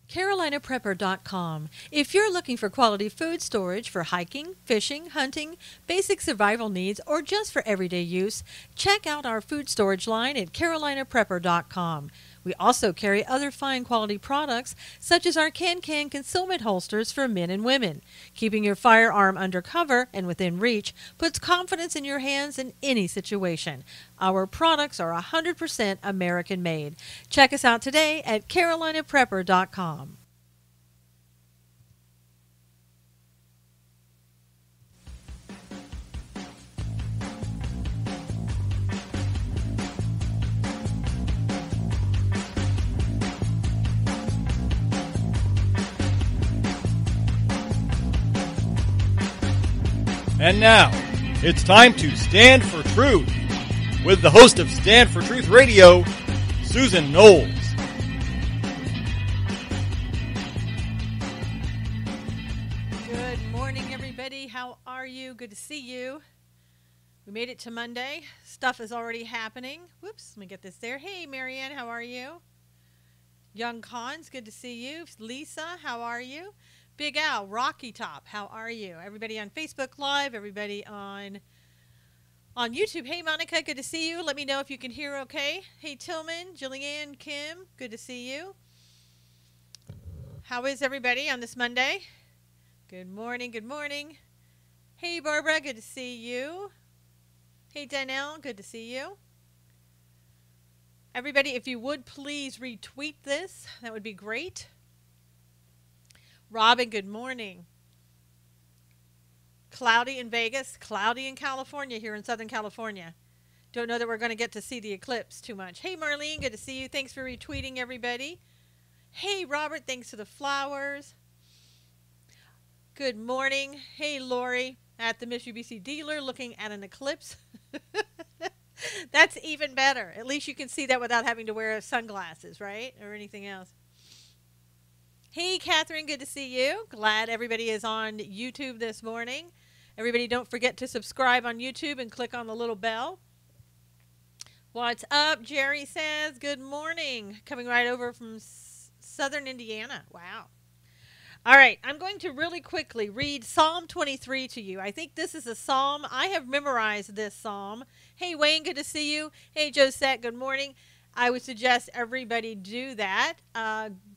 CarolinaPrepper.com. If you're looking for quality food storage for hiking, fishing, hunting, basic survival needs, or just for everyday use, check out our food storage line at CarolinaPrepper.com. We also carry other fine quality products such as our can concealment holsters for men and women. Keeping your firearm under cover and within reach puts confidence in your hands in any situation. Our products are 100% American made. Check us out today at CarolinaPrepper.com. And now, it's time to Stand for Truth with the host of Stand for Truth Radio, Susan Knowles. Good morning, everybody. How are you? Good to see you. We made it to Monday. Stuff is already happening. Whoops, let me get this there. Hey, Marianne, how are you? Young Cons, good to see you. Lisa, how are you? Big Al, Rocky Top, how are you? Everybody on Facebook Live, everybody on YouTube. Hey, Monica, good to see you. Let me know if you can hear okay. Hey, Tillman, Jillian, Kim, good to see you. How is everybody on this Monday? Good morning, good morning. Hey, Barbara, good to see you. Hey, Danelle, good to see you. Everybody, if you would please retweet this, that would be great. Robin, good morning. Cloudy in Vegas, cloudy in California, here in Southern California. Don't know that we're going to get to see the eclipse too much. Hey, Marlene, good to see you. Thanks for retweeting, everybody. Hey, Robert, thanks for the flowers. Good morning. Hey, Lori, at the Mitsubishi dealer looking at an eclipse. That's even better. At least you can see that without having to wear sunglasses, right? Or anything else. Hey, Catherine, good to see you. Glad everybody is on YouTube this morning. Everybody, don't forget to subscribe on YouTube and click on the little bell. What's up? Jerry says, good morning. Coming right over from Southern Indiana. Wow. All right, I'm going to really quickly read Psalm 23 to you. I think this is a psalm. I have memorized this psalm. Hey, Wayne, good to see you. Hey, Josette, good morning. I would suggest everybody do that.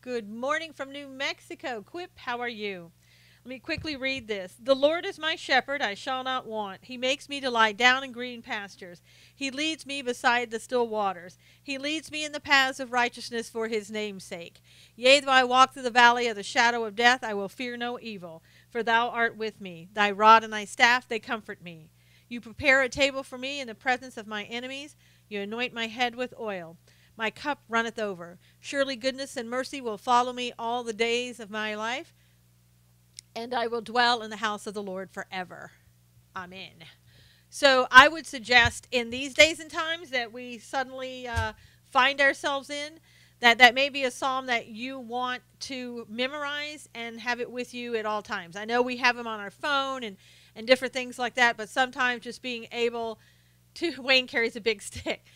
Good morning from New Mexico. Quip, how are you? Let me quickly read this. The Lord is my shepherd, I shall not want. He makes me to lie down in green pastures. He leads me beside the still waters. He leads me in the paths of righteousness for his name's sake. Yea, though I walk through the valley of the shadow of death, I will fear no evil, for thou art with me. Thy rod and thy staff, they comfort me. You prepare a table for me in the presence of my enemies. You anoint my head with oil. My cup runneth over. Surely goodness and mercy will follow me all the days of my life, and I will dwell in the house of the Lord forever. Amen. So I would suggest in these days and times that we suddenly find ourselves in, that may be a psalm that you want to memorize and have it with you at all times. I know we have them on our phone and different things like that, but sometimes just being able to, Wayne carries a big stick,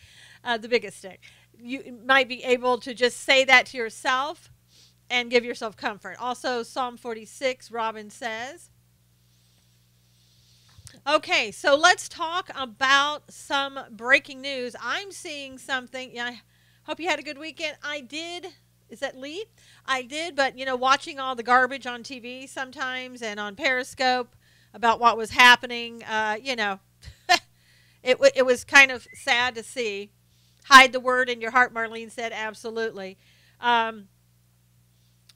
the biggest stick. You might be able to just say that to yourself and give yourself comfort. Also, Psalm 46, Robin says. Okay, so let's talk about some breaking news. I'm seeing something. Yeah, I hope you had a good weekend. I did. Is that Lee? I did, but, watching all the garbage on TV sometimes and on Periscope about what was happening, it was kind of sad to see. Hide the word in your heart, Marlene said. Absolutely.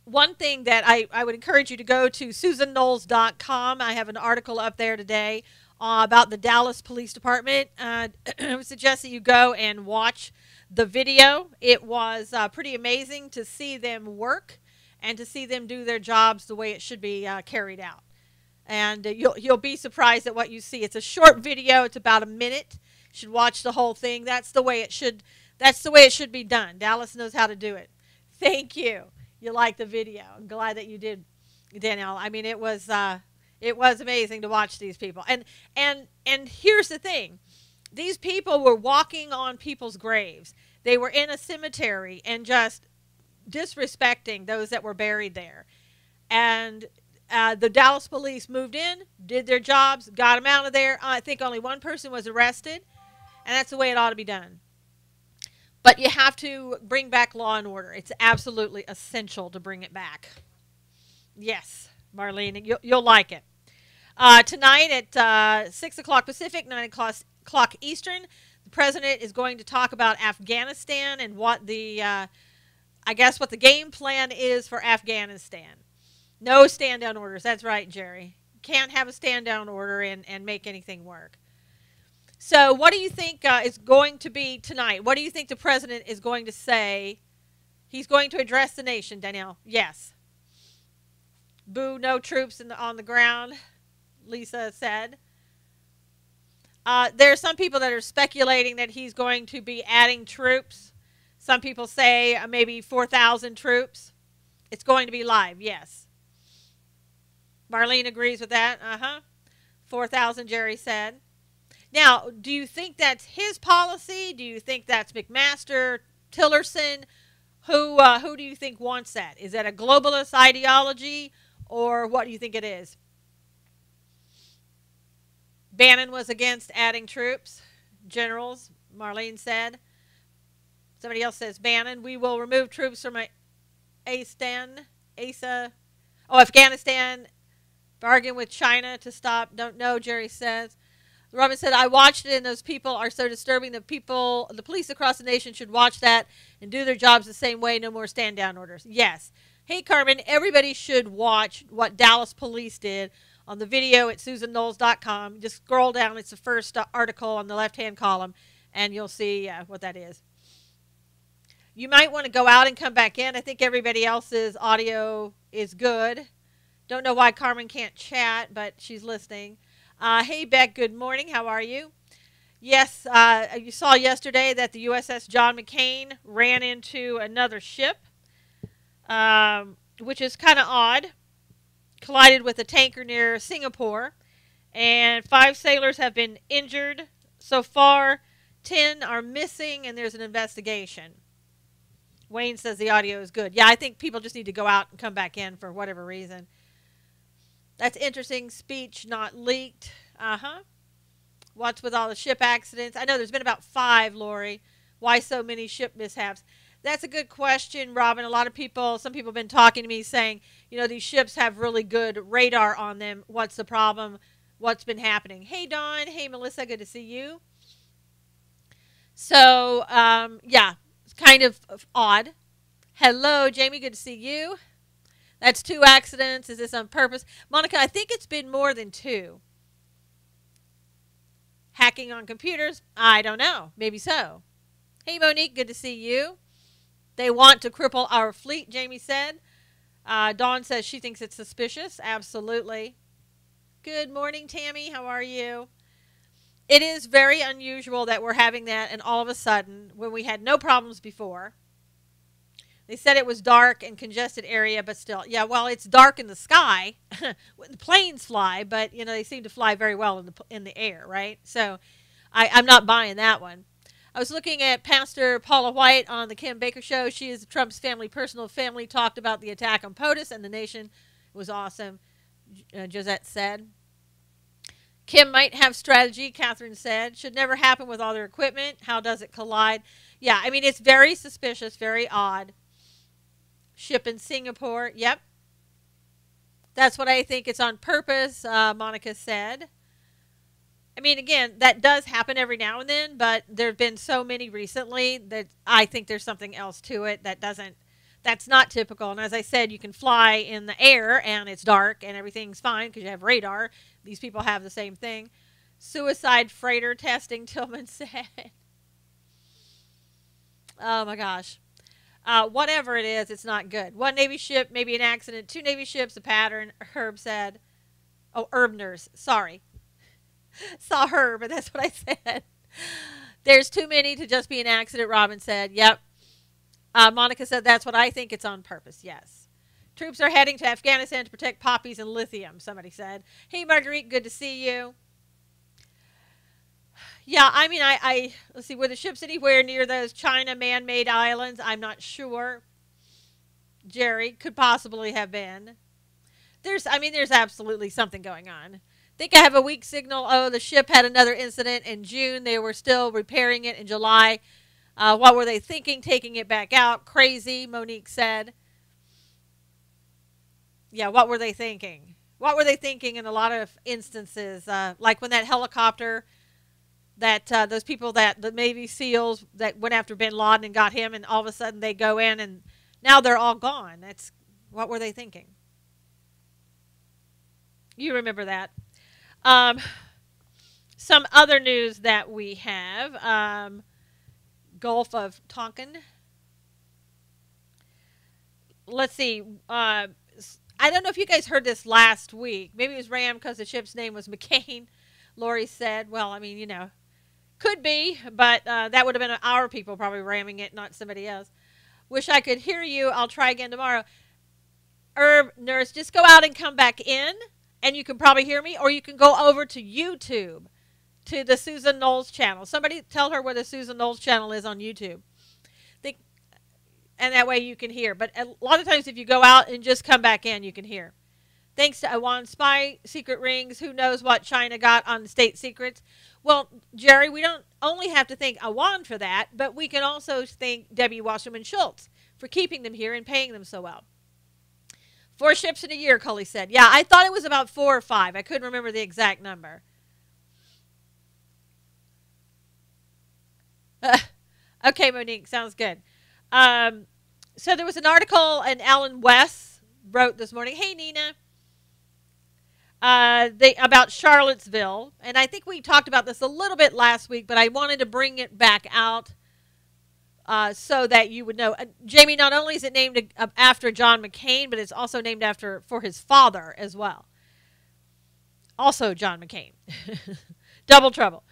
One thing that I would encourage you to go to SusanKnowles.com. I have an article up there today about the Dallas Police Department. I would suggest that you go and watch the video. It was pretty amazing to see them work and to see them do their jobs the way it should be carried out. And you'll be surprised at what you see. It's a short video. It's about a minute. You should watch the whole thing. That's the way it should be done. Dallas knows how to do it. Thank you. You liked the video. I'm glad that you did, Danielle. I mean, it was amazing to watch these people. And here's the thing. These people were walking on people's graves. They were in a cemetery and just disrespecting those that were buried there. And the Dallas police moved in, did their jobs, got them out of there. I think only one person was arrested, and that's the way it ought to be done. But you have to bring back law and order. It's absolutely essential to bring it back. Yes, Marlene, you'll like it. Tonight at 6 o'clock Pacific, 9 o'clock Eastern, the president is going to talk about Afghanistan and what the, I guess, what the game plan is for Afghanistan. No stand-down orders. That's right, Jerry. Can't have a stand-down order and make anything work. So what do you think is going to be tonight? What do you think the president is going to say? He's going to address the nation, Danielle. Yes. Boo, no troops on the ground, Lisa said. There are some people that are speculating that he's going to be adding troops. Some people say maybe 4,000 troops. It's going to be live, yes. Marlene agrees with that. 4,000, Jerry said. Now, do you think that's his policy? Do you think that's McMaster, Tillerson? Who do you think wants that? Is that a globalist ideology, or what do you think it is? Bannon was against adding troops, generals, Marlene said. Somebody else says, Bannon, we will remove troops from Afghanistan, bargain with China to stop. Don't know, Jerry says. Robin said, I watched it and those people are so disturbing. The police across the nation should watch that and do their jobs the same way. No more stand down orders. Yes. Hey, Carmen, everybody should watch what Dallas police did on the video at SusanKnowles.com. Just scroll down. It's the first article on the left-hand column, and you'll see what that is. You might want to go out and come back in. I think everybody else's audio is good. Don't know why Carmen can't chat, but she's listening. Hey, Beck, good morning. How are you? Yes, you saw yesterday that the USS John McCain ran into another ship, which is kind of odd. Collided with a tanker near Singapore, and 5 sailors have been injured. So far, 10 are missing, and there's an investigation. Wayne says the audio is good. Yeah, I think people just need to go out and come back in for whatever reason. That's interesting. Speech not leaked. What's with all the ship accidents? I know there's been about 5, Lori. Why so many ship mishaps? That's a good question, Robin. A lot of people, some people have been talking to me saying, you know, these ships have really good radar on them. What's the problem? What's been happening? Hey, Dawn. Hey, Melissa. Good to see you. So, yeah, it's kind of odd. Hello, Jamie. Good to see you. That's 2 accidents. Is this on purpose? Monica, I think it's been more than 2. Hacking on computers? I don't know. Maybe so. Hey, Monique. Good to see you. They want to cripple our fleet, Jamie said. Dawn says she thinks it's suspicious. Absolutely. Good morning, Tammy. How are you? It is very unusual that we're having that, and all of a sudden, when we had no problems before. They said it was dark and congested area, but still. Yeah, well, it's dark in the sky when the planes fly, but, you know, they seem to fly very well in the air, right? So I'm not buying that one. I was looking at Pastor Paula White on the Kim Baker Show. She is Trump's personal family, talked about the attack on POTUS and the nation. It was awesome, Josette said. Kim might have strategy, Catherine said. Should never happen with all their equipment. How does it collide? Yeah, I mean, it's very suspicious, very odd. Ship in Singapore. Yep. That's what I think. It's on purpose, Monica said. I mean, again, that does happen every now and then, but there have been so many recently that I think there's something else to it that's not typical. And as I said, you can fly in the air and it's dark and everything's fine because you have radar. These people have the same thing. Suicide freighter testing, Tillman said. Oh my gosh. Whatever it is, it's not good. 1 Navy ship, maybe an accident. 2 Navy ships, a pattern, Herb said. Oh, Herbners, sorry. Saw her, but that's what I said. There's too many to just be an accident, Robin said. Yep. Monica said that's what I think. It's on purpose. Yes. Troops are heading to Afghanistan to protect poppies and lithium, somebody said. Hey, Marguerite, good to see you. Yeah, I mean, let's see, were the ships anywhere near those China man-made islands? I'm not sure. Jerry, could possibly have been. There's absolutely something going on. Think I have a weak signal. Oh, the ship had another incident in June. They were still repairing it in July. What were they thinking, taking it back out? Crazy, Monique said. Yeah, what were they thinking? What were they thinking in a lot of instances? Like when that helicopter, that those people, that the Navy SEALs that went after bin Laden and got him, and all of a sudden they go in and now they're all gone. What were they thinking? You remember that. Some other news that we have. Gulf of Tonkin. Let's see. I don't know if you guys heard this last week. Maybe it was Ram because the ship's name was McCain. Lori said, well, could be, but that would have been our people probably ramming it, not somebody else. Wish I could hear you. I'll try again tomorrow. Herb, nurse, just go out and come back in, and you can probably hear me, or you can go over to YouTube, to the Susan Knowles channel. Somebody tell her where the Susan Knowles channel is on YouTube. And that way you can hear. But a lot of times if you go out and just come back in, you can hear. Thanks to Awan Spy Secret Rings. Who knows what China got on the state secrets? Well, Jerry, we don't only have to thank Awan for that, but we can also thank Debbie Wasserman Schultz for keeping them here and paying them so well. 4 ships in a year, Cully said. Yeah, I thought it was about 4 or 5. I couldn't remember the exact number. Okay, Monique, sounds good. So there was an article, and Alan West wrote this morning. Hey, Nina. About Charlottesville, and I think we talked about this a little bit last week, but I wanted to bring it back out so that you would know. Jamie, not only is it named after John McCain, but it's also named for his father as well. Also John McCain. Double trouble.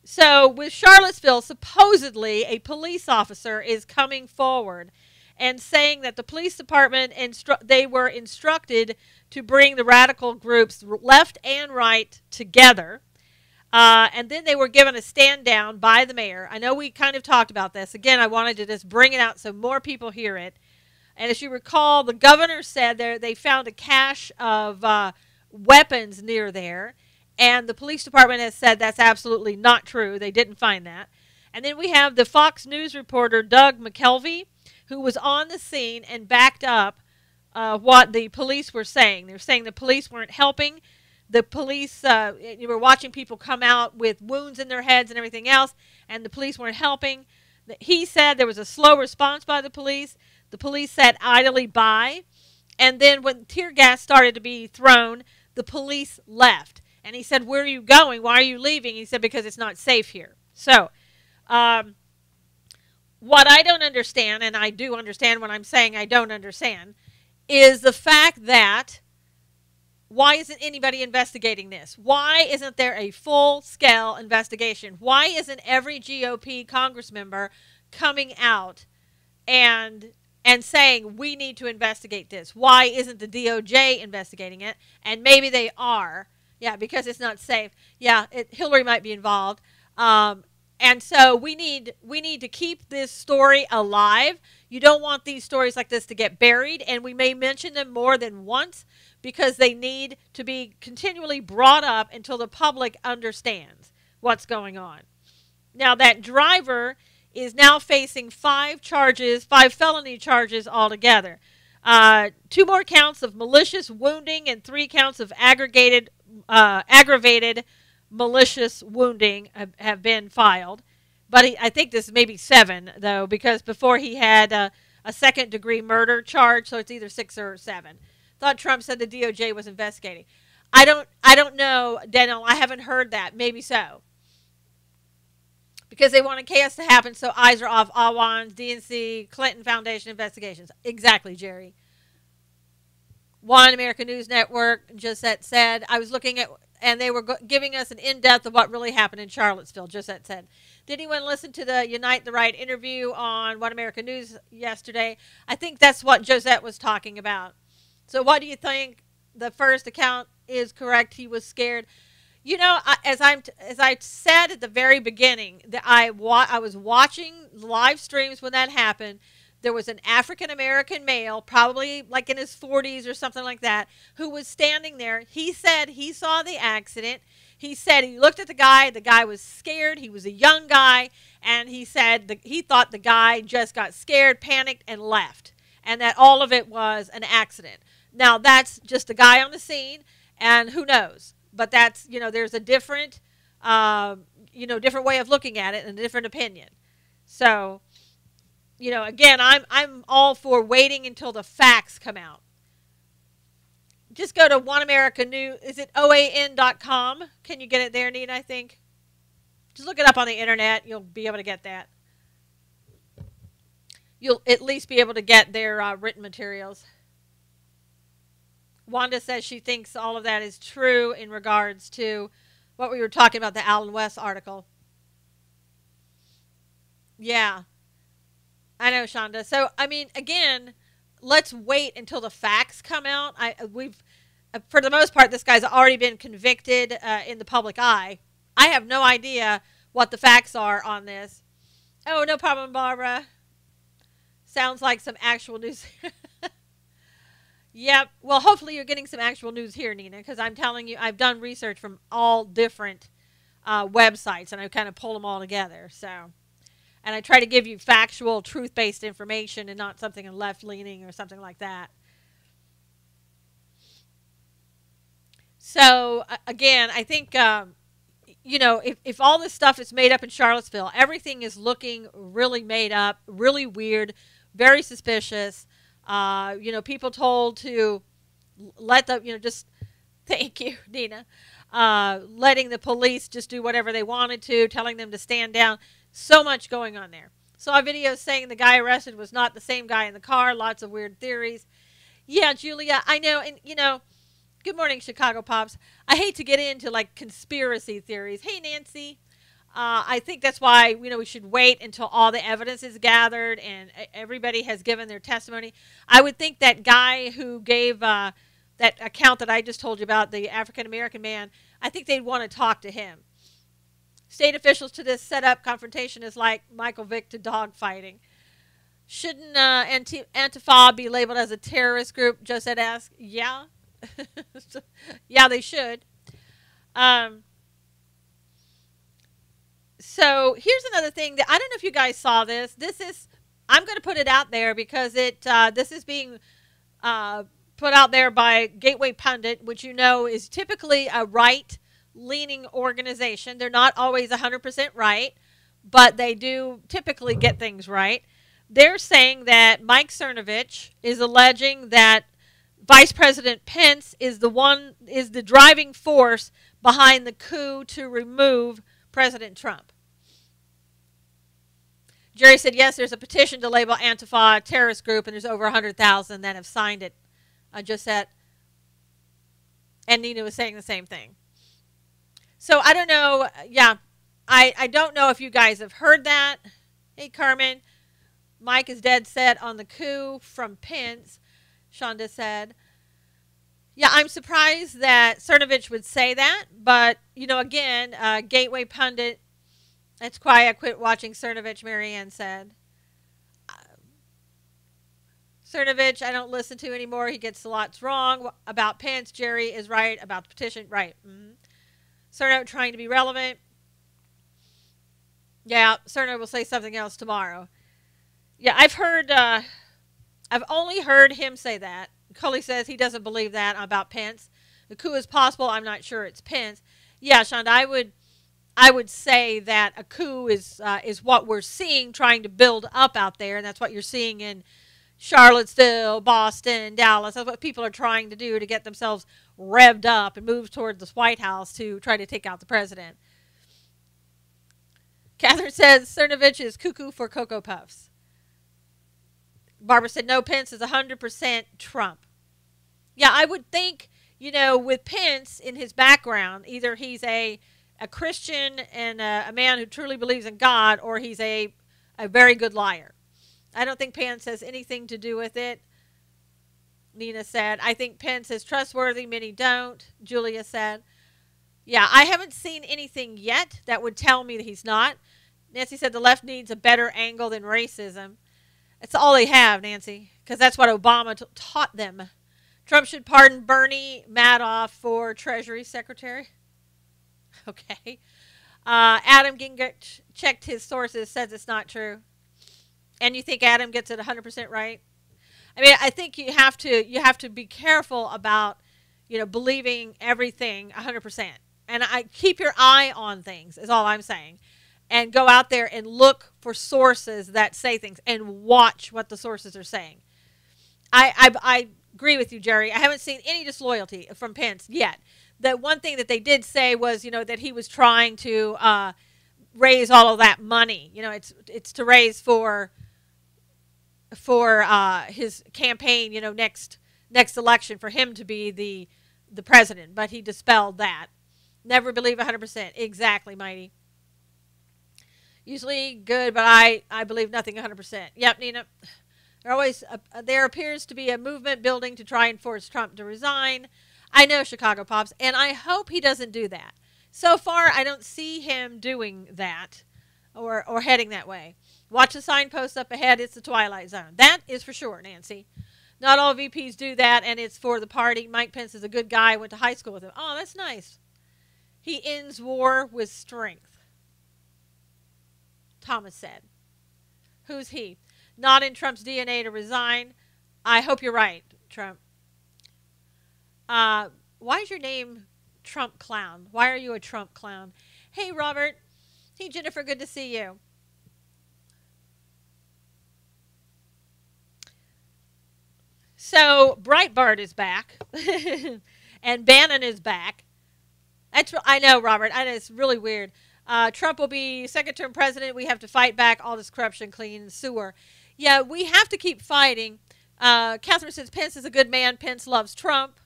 So with Charlottesville, supposedly a police officer is coming forward and saying that the police department, they were instructed to bring the radical groups left and right together. And then they were given a stand down by the mayor. I know we kind of talked about this. Again, I wanted to just bring it out so more people hear it. And as you recall, the governor said they found a cache of weapons near there. And the police department has said that's absolutely not true. They didn't find that. And then we have the Fox News reporter, Doug McKelvey, who was on the scene and backed up what the police were saying. They were saying the police weren't helping. The police, you were watching people come out with wounds in their heads and everything else, and the police weren't helping. He said there was a slow response by the police. The police sat idly by. And then when tear gas started to be thrown, the police left. And he said, where are you going? Why are you leaving? He said, because it's not safe here. So, what I don't understand, and I do understand when I'm saying I don't understand, is the fact that why isn't anybody investigating this? Why isn't there a full-scale investigation? Why isn't every GOP Congress member coming out and saying we need to investigate this? Why isn't the DOJ investigating it? And maybe they are. Yeah, because it's not safe. Yeah, Hillary might be involved. And so we need to keep this story alive. You don't want these stories like this to get buried, and we may mention them more than once because they need to be continually brought up until the public understands what's going on. Now, that driver is now facing 5 felony charges altogether. 2 more counts of malicious wounding and 3 counts of aggravated malicious wounding have been filed. But I think this may be 7, though, because before he had a second-degree murder charge, so it's either 6 or 7. Thought Trump said the DOJ was investigating. I don't know, Daniel. I haven't heard that. Maybe so. Because they wanted chaos to happen, so eyes are off Awan's, DNC, Clinton Foundation investigations. Exactly, Jerry. One American News Network, Josette said, I was looking at, and they were giving us an in-depth of what really happened in Charlottesville, Josette said. Did anyone listen to the Unite the Right interview on One American News yesterday? I think that's what Josette was talking about. So what do you think? The first account is correct. He was scared. You know, as I said at the very beginning, that I was watching live streams when that happened. there was an African-American male, probably like in his 40s or something like that, who was standing there. He said he saw the accident. He said he looked at the guy was scared, he was a young guy, and he said he thought the guy just got scared, panicked, and left, and that all of it was an accident. Now, that's just a guy on the scene, and who knows? But that's, there's a different, different way of looking at it and a different opinion. So, again, I'm all for waiting until the facts come out. Just go to One America News. Is it OAN.com? Can you get it there, Nina, I think? Just look it up on the internet. You'll be able to get that. You'll at least be able to get their written materials. Wanda says she thinks all of that is true in regards to what we were talking about, the Alan West article. Yeah. I know, Shonda. So, I mean, again, let's wait until the facts come out. For the most part, this guy's already been convicted in the public eye. I have no idea what the facts are on this. Oh, no problem, Barbara. Sounds like some actual news. Yep. Well, hopefully you're getting some actual news here, Nina, because I'm telling you, I've done research from all different websites, and I kind of pull them all together. So, and I try to give you factual, truth-based information and not something left-leaning or something like that. So, again, I think, if all this stuff is made up in Charlottesville, everything is looking really made up, really weird, very suspicious. People told to let the, just, thank you, Nina, letting the police just do whatever they wanted to, telling them to stand down. So much going on there. Saw videos saying the guy arrested was not the same guy in the car. Lots of weird theories. Yeah, Julia, I know. And, good morning, Chicago Pops. I hate to get into, like, conspiracy theories. Hey, Nancy. I think that's why, we should wait until all the evidence is gathered and everybody has given their testimony. I would think that guy who gave that account that I just told you about, the African-American man, I think they'd want to talk to him. State officials to this setup confrontation is like Michael Vick to dog fighting. Shouldn't Antifa be labeled as a terrorist group? Josette asked. Yeah. Yeah, they should. So here's another thing that I don't know if you guys saw this. I'm going to put it out there because this is being put out there by Gateway Pundit, which is typically a right-leaning organization. They're not always 100% right, but they do typically get things right. They're saying that Mike Cernovich is alleging that Vice President Pence is the driving force behind the coup to remove President Trump. Jerry said, yes, there's a petition to label Antifa a terrorist group, and there's over 100,000 that have signed it. Josette and Nina was saying the same thing. So I don't know. Yeah, I don't know if you guys have heard that. Hey, Carmen. Mike is dead set on the coup from Pence, Shonda said. Yeah, I'm surprised that Cernovich would say that. But, again, Gateway Pundit, that's why I quit watching Cernovich, Marianne said. Cernovich, I don't listen to anymore. He gets lots wrong about Pence. Jerry is right about the petition. Right. Cernovich trying to be relevant. Yeah, Cernovich will say something else tomorrow. Yeah, I've only heard him say that. Cully says he doesn't believe that about Pence. The coup is possible. I'm not sure it's Pence. Yeah, Shonda, I would say that a coup is what we're seeing trying to build up out there, and that's what you're seeing in Charlottesville, Boston, Dallas. That's what people are trying to do to get themselves revved up and move towards the White House to try to take out the president. Catherine says Cernovich is cuckoo for Cocoa Puffs. Barbara said, no, Pence is 100% Trump. Yeah, I would think, with Pence in his background, either he's a Christian and a man who truly believes in God, or he's a very good liar. I don't think Pence has anything to do with it. Nina said, I think Pence is trustworthy. Many don't. Julia said, yeah, I haven't seen anything yet that would tell me that he's not. Nancy said the left needs a better angle than racism. That's all they have, Nancy, because that's what Obama taught them. Trump should pardon Bernie Madoff for Treasury Secretary. Okay. Adam Gingrich checked his sources, says it's not true. And you think Adam gets it 100% right? I mean, I think you have to be careful about, believing everything 100%. And I keep your eye on things is all I'm saying. And go out there and look for sources that say things and watch what the sources are saying. I agree with you, Jerry. I haven't seen any disloyalty from Pence yet. The one thing that they did say was, that he was trying to raise all of that money. It's to raise for his campaign, next election for him to be the president. But he dispelled that. Never believe 100%. Exactly, Mighty. Usually good, but I believe nothing 100%. Yep, Nina. There appears to be a movement building to try and force Trump to resign. I know, Chicago Pops, and I hope he doesn't do that. So far, I don't see him doing that or heading that way. Watch the signpost up ahead. It's the Twilight Zone. That is for sure, Nancy. Not all VPs do that, and it's for the party. Mike Pence is a good guy. I went to high school with him. Oh, that's nice. He ends war with strength, Thomas said. Who's he? Not in Trump's DNA to resign. I hope you're right, Trump. Why is your name Trump Clown? Why are you a Trump clown? Hey, Robert. Hey, Jennifer. Good to see you. So, Breitbart is back. And Bannon is back. I know, Robert. I know, it's really weird. Trump will be second-term president. We have to fight back all this corruption, clean sewer. Yeah, we have to keep fighting. Catherine says Pence is a good man. Pence loves Trump.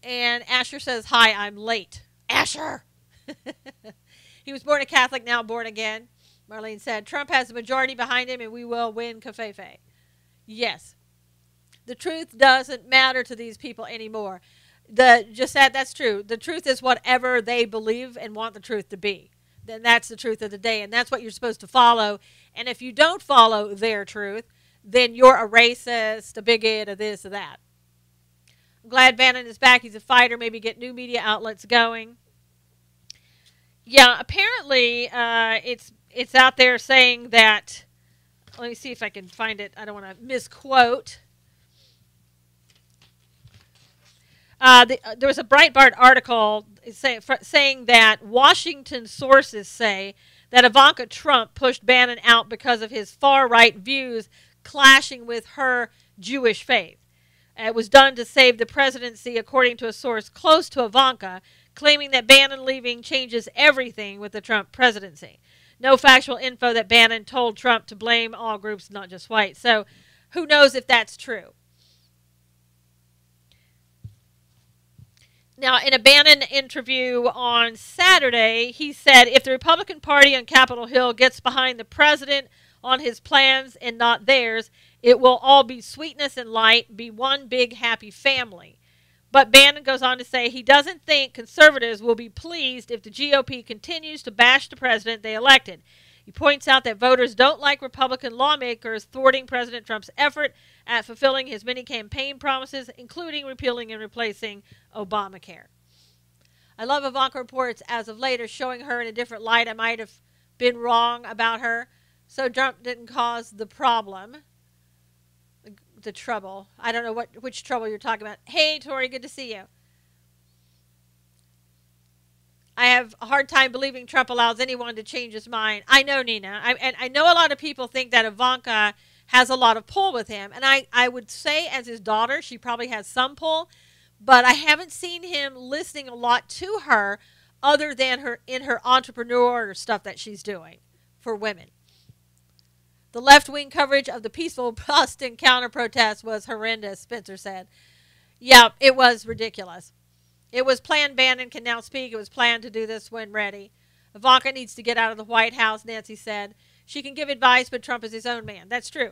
And Asher says, hi, I'm late. Asher! He was born a Catholic, now born again. Marlene said, Trump has a majority behind him and we will win Covfefe. Yes. The truth doesn't matter to these people anymore. That's true. The truth is whatever they believe and want the truth to be. Then that's the truth of the day, and that's what you're supposed to follow. And if you don't follow their truth, then you're a racist, a bigot, a this, or that. I'm glad Bannon is back. He's a fighter. Maybe get new media outlets going. Yeah, apparently it's out there saying that. Let me see if I can find it. I don't want to misquote. There was a Breitbart article saying that Washington sources say that Ivanka Trump pushed Bannon out because of his far-right views clashing with her Jewish faith. It was done to save the presidency, according to a source close to Ivanka, claiming that Bannon leaving changes everything with the Trump presidency. No factual info that Bannon told Trump to blame all groups, not just white. So who knows if that's true. Now, in a Bannon interview on Saturday, he said, if the Republican Party on Capitol Hill gets behind the president on his plans and not theirs, it will all be sweetness and light, be one big happy family. But Bannon goes on to say he doesn't think conservatives will be pleased if the GOP continues to bash the president they elected. He points out that voters don't like Republican lawmakers thwarting President Trump's effort at fulfilling his many campaign promises, including repealing and replacing Obamacare. I love Ivanka reports as of later showing her in a different light. I might have been wrong about her. So Trump didn't cause the problem. The trouble. I don't know which trouble you're talking about. Hey, Tori, good to see you. I have a hard time believing Trump allows anyone to change his mind. I know, Nina. I know a lot of people think that Ivanka has a lot of pull with him. And I would say as his daughter, she probably has some pull. But I haven't seen him listening a lot to her other than in her entrepreneur stuff that she's doing for women. The left-wing coverage of the peaceful Boston counter-protest was horrendous, Spencer said. Yeah, it was ridiculous. It was planned. Bannon can now speak. It was planned to do this when ready. Ivanka needs to get out of the White House, Nancy said. She can give advice, but Trump is his own man. That's true.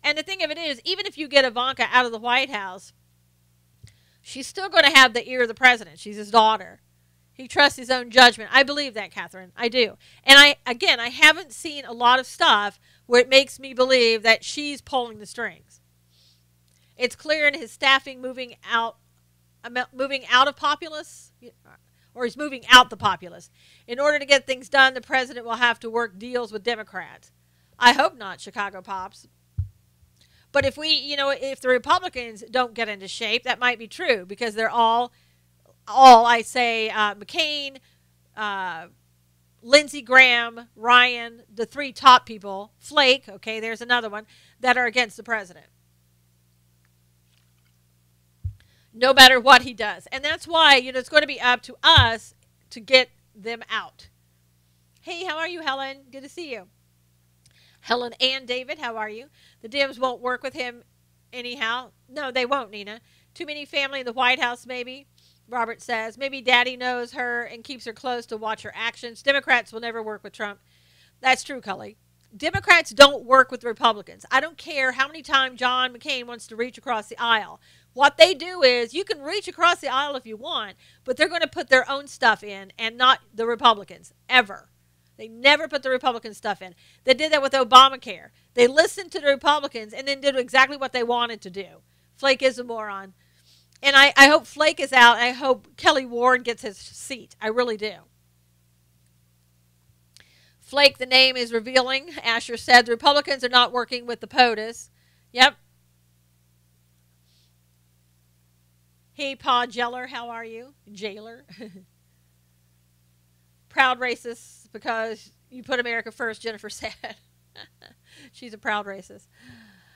And the thing of it is, even if you get Ivanka out of the White House, she's still going to have the ear of the president. She's his daughter. He trusts his own judgment. I believe that, Catherine. I do. And I haven't seen a lot of stuff where it makes me believe that she's pulling the strings. It's clear in his staffing moving out of populace, or he's moving out the populace. In order to get things done, the president will have to work deals with Democrats. I hope not, Chicago Pops. But if if the Republicans don't get into shape, that might be true, because they're all McCain, Lindsey Graham, Ryan, the three top people, Flake, okay, there's another one, that are against the president. No matter what he does. And that's why, it's going to be up to us to get them out. Hey, how are you, Helen? Good to see you. Helen and David, how are you? The Dems won't work with him anyhow. No, they won't, Nina. Too many family in the White House, maybe, Robert says. Maybe Daddy knows her and keeps her close to watch her actions. Democrats will never work with Trump. That's true, Cully. Democrats don't work with Republicans. I don't care how many times John McCain wants to reach across the aisle. What they do is, you can reach across the aisle if you want, but they're going to put their own stuff in and not the Republicans, ever. They never put the Republican stuff in. They did that with Obamacare. They listened to the Republicans and then did exactly what they wanted to do. Flake is a moron. And I hope Flake is out. I hope Kelly Ward gets his seat. I really do. Flake, the name is revealing. Asher said the Republicans are not working with the POTUS. Yep. Hey, Pa Jeller, how are you? Jailer. Proud racist because you put America first, Jennifer said. She's a proud racist.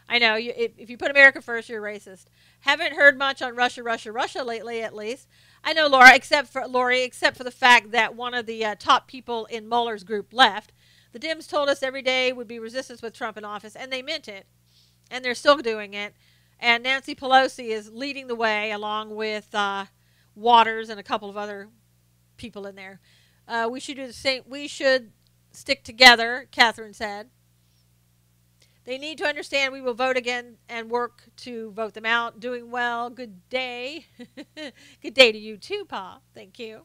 I know. If you put America first, you're racist. Haven't heard much on Russia lately, at least. I know, Laura, except for the fact that one of the top people in Mueller's group left. The Dems told us every day would be resistance with Trump in office, and they meant it. And they're still doing it. And Nancy Pelosi is leading the way, along with Waters and a couple of other people in there. We should do the same. We should stick together, Catherine said. They need to understand we will vote again and work to vote them out. Doing well. Good day. Good day to you too, Pa. Thank you.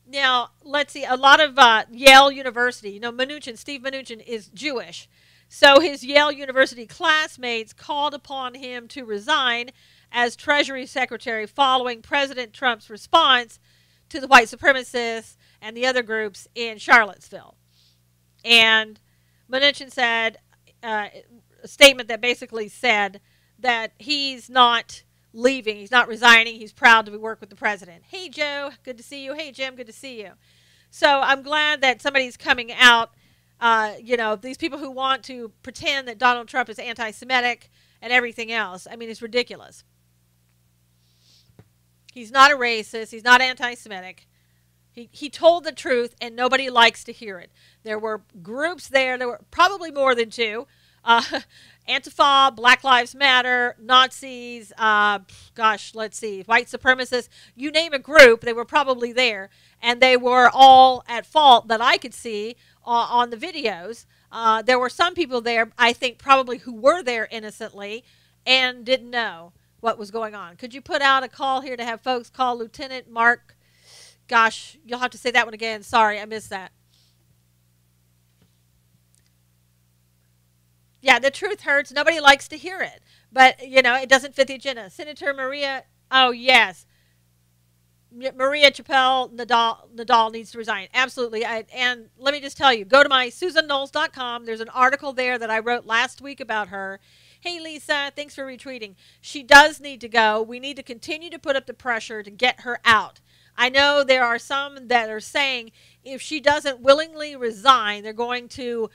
Now, let's see. A lot of Yale University, Steve Mnuchin is Jewish. So his Yale University classmates called upon him to resign as Treasury Secretary following President Trump's response to the white supremacists and the other groups in Charlottesville. And Mnuchin said a statement that basically said that he's not leaving, he's not resigning, he's proud to work with the president. Hey, Joe, good to see you. Hey, Jim, good to see you. So I'm glad that somebody's coming out. These people who want to pretend that Donald Trump is anti-Semitic and everything else. I mean, it's ridiculous. He's not a racist. He's not anti-Semitic. He told the truth, and nobody likes to hear it. There were groups there. There were probably more than two. Antifa, Black Lives Matter, Nazis, let's see, white supremacists. You name a group, they were probably there. And they were all at fault that I could see on the videos. There were some people there, I think, probably who were there innocently and didn't know what was going on. Could you put out a call here to have folks call Lieutenant Mark? Gosh, you'll have to say that one again. Sorry, I missed that. Yeah, the truth hurts. Nobody likes to hear it. But, it doesn't fit the agenda. Senator Maria, oh, yes. Maria Chappelle Nadal needs to resign. Absolutely. And let me just tell you, go to my SusanKnowles.com. There's an article there that I wrote last week about her. Hey, Lisa, thanks for retweeting. She does need to go. We need to continue to put up the pressure to get her out. I know there are some that are saying if she doesn't willingly resign, they're going to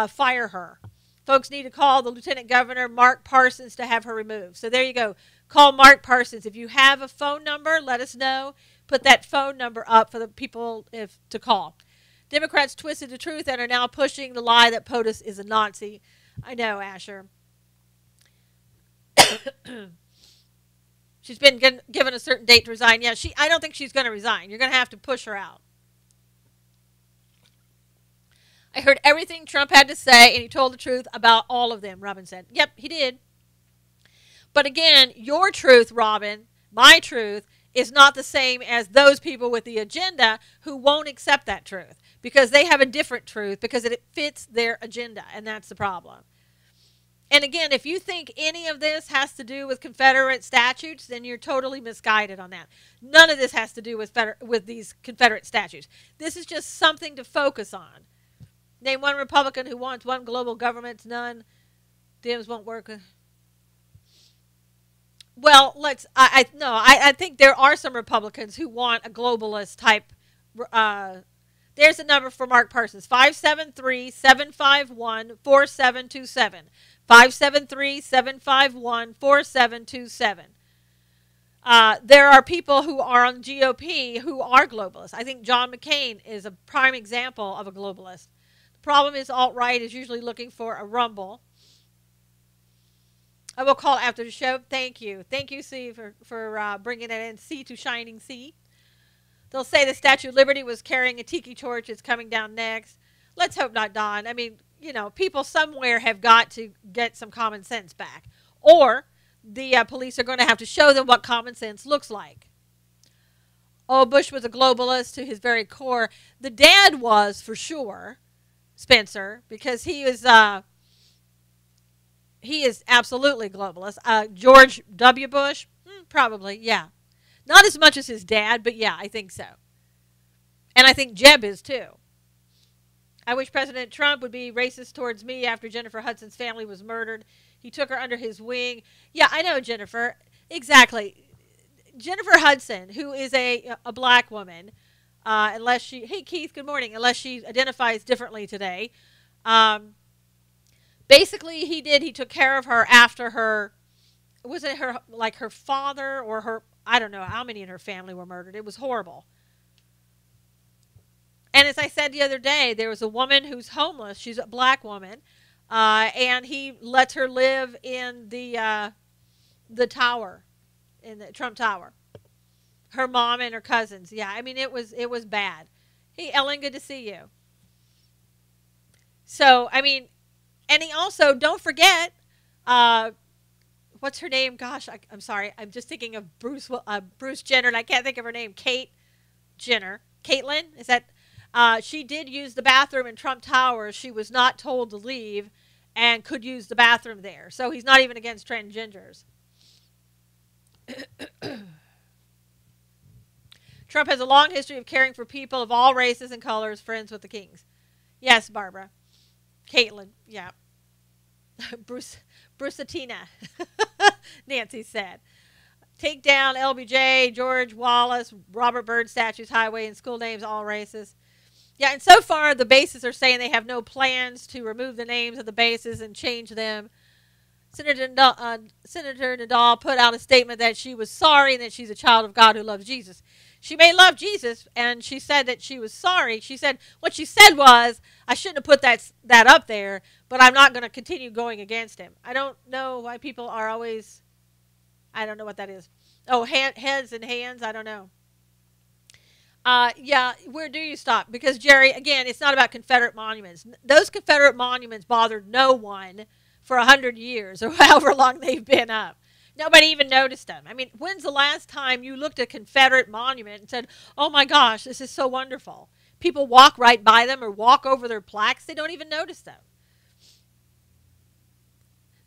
fire her. Folks need to call the Lieutenant Governor, Mark Parsons, to have her removed. So there you go. Call Mark Parsons. If you have a phone number, let us know. Put that phone number up for the people to call. Democrats twisted the truth and are now pushing the lie that POTUS is a Nazi. I know, Asher. She's been given a certain date to resign. Yeah, I don't think she's going to resign. You're going to have to push her out. I heard everything Trump had to say, and he told the truth about all of them, Robin said. Yep, he did. But again, your truth, Robin, My truth is not the same as those people with the agenda who won't accept that truth because they have a different truth because it fits their agenda, and that's the problem. And again, if you think any of this has to do with Confederate statutes, then you're totally misguided on that. None of this has to do with these Confederate statutes. This is just something to focus on. Name one Republican who wants one global government. None. Dems won't work. Well, I think there are some Republicans who want a globalist type. There's a number for Mark Parsons, 573-751-4727. 573-751-4727. There are people who are on GOP who are globalists. I think John McCain is a prime example of a globalist. The problem is alt-right is usually looking for a rumble. I will call after the show. Thank you. Thank you, C, for bringing it in. C to Shining C. They'll say the Statue of Liberty was carrying a tiki torch. It's coming down next. Let's hope not, Don. I mean, people somewhere have got to get some common sense back. Or the police are going to have to show them what common sense looks like. Oh, Bush was a globalist to his very core. The dad was, for sure, Spencer, because he is absolutely globalist. George W. Bush, probably, yeah. Not as much as his dad, but yeah, I think so. And I think Jeb is too. I wish President Trump would be racist towards me after Jennifer Hudson's family was murdered. He took her under his wing. Yeah, I know, Jennifer. Exactly. Jennifer Hudson, who is a black woman, unless she, hey Keith, good morning, unless she identifies differently today. Basically, he took care of her after her, was it her father or her, I don't know how many in her family were murdered. It was horrible. And as I said the other day, there was a woman who's homeless. She's a black woman. And he lets her live in the tower, in the Trump Tower. Her mom and her cousins. Yeah, I mean, it was bad. Hey, Ellen, good to see you. So, I mean, and he also, don't forget, what's her name? Gosh, I'm sorry. I'm just thinking of Bruce Jenner, and I can't think of her name. Kate Jenner. Caitlyn? Is that? She did use the bathroom in Trump Tower. She was not told to leave and could use the bathroom there. So he's not even against transgenders. Trump has a long history of caring for people of all races and colors, friends with the kings. Yes, Barbara. Caitlyn, yeah. Bruceatina, Nancy said. Take down LBJ, George Wallace, Robert Byrd statues, highway, and school names, all races. Yeah, and so far the bases are saying they have no plans to remove the names of the bases and change them. Senator Nadal put out a statement that she was sorry and that she's a child of God who loves Jesus. She may love Jesus, and she said that she was sorry. She said, what she said was, I shouldn't have put that up there, but I'm not going to continue going against him. I don't know why people are always, I don't know what that is. Oh, heads and hands, I don't know. Yeah, where do you stop? Because, Jerry, again, it's not about Confederate monuments. Those Confederate monuments bothered no one for 100 years or however long they've been up. Nobody even noticed them. I mean, when's the last time you looked at a Confederate monument and said, oh my gosh, this is so wonderful? People walk right by them or walk over their plaques. They don't even notice them.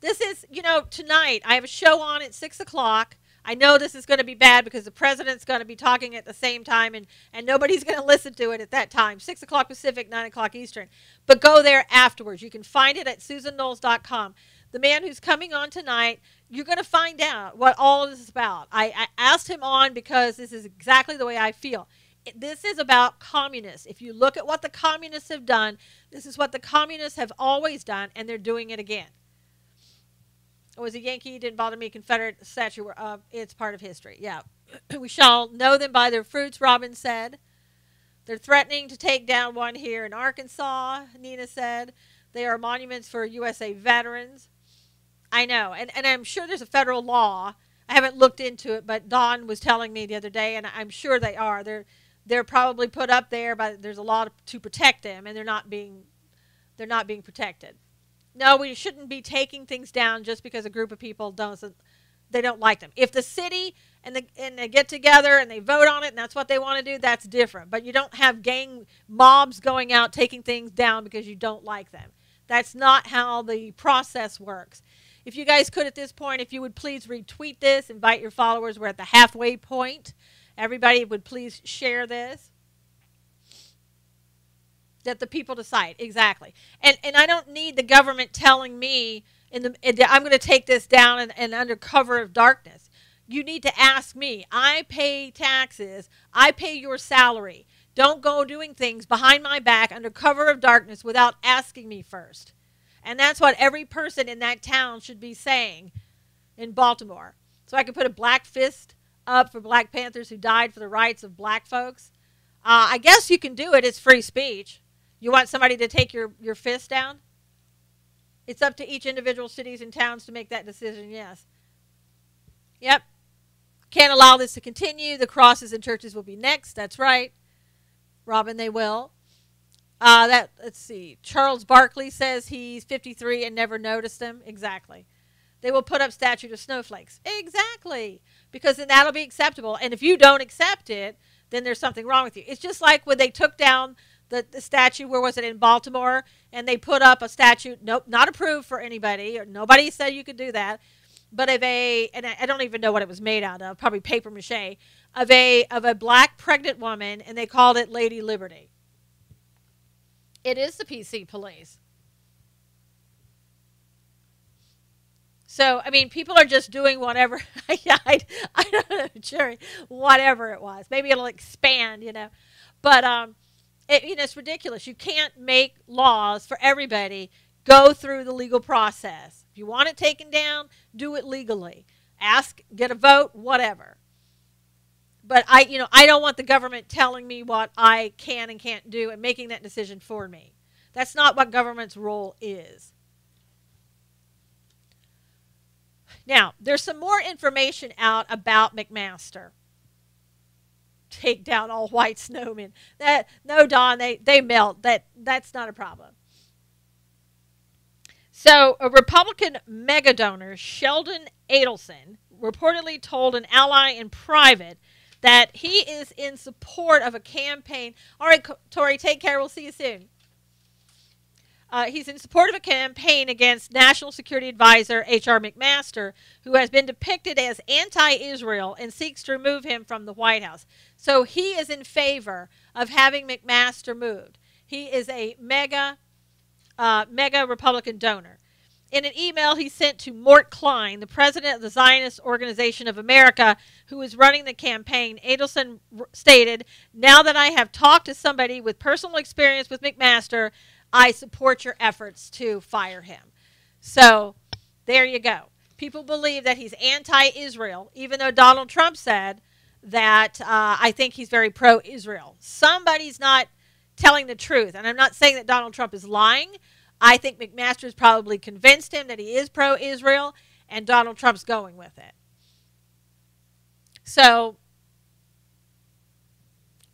This is, tonight I have a show on at 6 o'clock. I know this is going to be bad because the president's going to be talking at the same time and nobody's going to listen to it at that time. 6 o'clock Pacific, 9 o'clock Eastern. But go there afterwards. You can find it at SusanKnowles.com. The man who's coming on tonight, you're going to find out what all of this is about. I asked him on because this is exactly the way I feel. This is about communists. If you look at what the communists have done, this is what the communists have always done, and they're doing it again. It was a Yankee, didn't bother me, Confederate statue. It's part of history. Yeah. We shall know them by their fruits, Robin said. They're threatening to take down one here in Arkansas, Nina said. They are monuments for USA veterans. I know, and I'm sure there's a federal law. I haven't looked into it, but Don was telling me the other day, and I'm sure they are. They're probably put up there, but there's a law to protect them, and they're not being protected. No, we shouldn't be taking things down just because a group of people they don't like them. If the city and they get together and they vote on it and that's what they want to do, that's different. But you don't have gang mobs going out taking things down because you don't like them. That's not how the process works. If you guys could at this point, if you would please retweet this, invite your followers. We're at the halfway point. Everybody would please share this. That the people decide. Exactly. And I don't need the government telling me I'm going to take this down and under cover of darkness. You need to ask me. I pay taxes. I pay your salary. Don't go doing things behind my back under cover of darkness without asking me first. And that's what every person in that town should be saying in Baltimore. So I can put a black fist up for Black Panthers who died for the rights of black folks. I guess you can do it. It's free speech. You want somebody to take your fist down? It's up to each individual cities and towns to make that decision, yes. Yep. Can't allow this to continue. The crosses in churches will be next. That's right. Robin, they will. Let's see. Charles Barkley says he's 53 and never noticed them. Exactly. They will put up statue of snowflakes. Exactly. Because then that'll be acceptable. And if you don't accept it, then there's something wrong with you. It's just like when they took down the statue, where was it, in Baltimore, and they put up a statue, nope, not approved for anybody, or nobody said you could do that, but and I don't even know what it was made out of, probably paper mache, of a black pregnant woman, and they called it Lady Liberty. It is the PC police. So, I mean, people are just doing whatever. I don't know, Jerry, whatever it was. Maybe it'll expand, But, it's ridiculous. You can't make laws for everybody. Go through the legal process. If you want it taken down, do it legally. Ask, get a vote, whatever. But I don't want the government telling me what I can and can't do and making that decision for me. That's not what government's role is. Now, there's some more information out about McMaster. Take down all white snowmen. No, Don, they melt. That's not a problem. So, a Republican mega donor, Sheldon Adelson, reportedly told an ally in private that he is in support of a campaign. All right, Tori, take care. We'll see you soon. He's in support of a campaign against National Security Advisor H.R. McMaster, who has been depicted as anti-Israel and seeks to remove him from the White House. So he is in favor of having McMaster moved. He is a mega Republican donor. In an email he sent to Mort Klein, the president of the Zionist Organization of America, who is running the campaign, Adelson stated, "Now that I have talked to somebody with personal experience with McMaster, I support your efforts to fire him." So there you go. People believe that he's anti-Israel, even though Donald Trump said that I think he's very pro-Israel. Somebody's not telling the truth. And I'm not saying that Donald Trump is lying. I think McMaster's probably convinced him that he is pro-Israel, and Donald Trump's going with it. So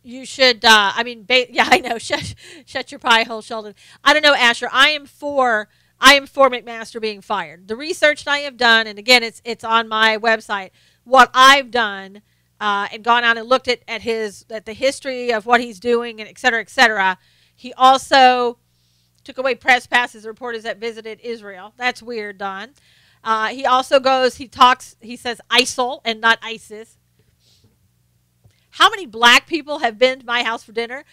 you should, yeah, I know. Shut your pie hole, Sheldon. I don't know, Asher. I am for McMaster being fired. The research that I have done, and again, it's on my website, what I've done, and gone out and looked at the history of what he's doing, and et cetera, et cetera. He also took away press passes, reporters that visited Israel. That's weird, Don. He also he says ISIL and not ISIS. How many black people have been to my house for dinner?